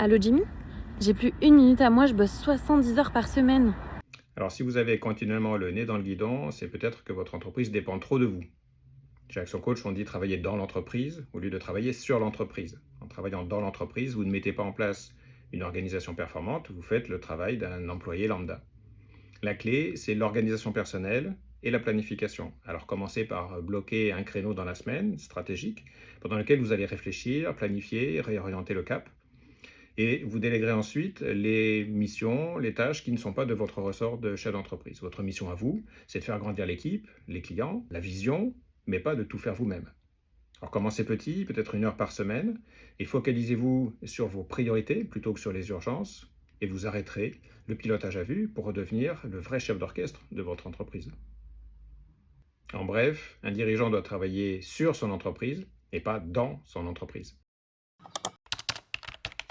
Allô Jimmy? J'ai plus une minute à moi, je bosse 70 heures par semaine. Alors, si vous avez continuellement le nez dans le guidon, c'est peut-être que votre entreprise dépend trop de vous. Chez Action Coach, on dit travailler dans l'entreprise au lieu de travailler sur l'entreprise. En travaillant dans l'entreprise, vous ne mettez pas en place une organisation performante, vous faites le travail d'un employé lambda. La clé, c'est l'organisation personnelle et la planification. Alors, commencez par bloquer un créneau dans la semaine stratégique pendant lequel vous allez réfléchir, planifier, réorienter le cap. Et vous déléguerez ensuite les missions, les tâches qui ne sont pas de votre ressort de chef d'entreprise. Votre mission à vous, c'est de faire grandir l'équipe, les clients, la vision, mais pas de tout faire vous-même. Alors commencez petit, peut-être 1 heure par semaine, et focalisez-vous sur vos priorités plutôt que sur les urgences, et vous arrêterez le pilotage à vue pour redevenir le vrai chef d'orchestre de votre entreprise. En bref, un dirigeant doit travailler sur son entreprise et pas dans son entreprise.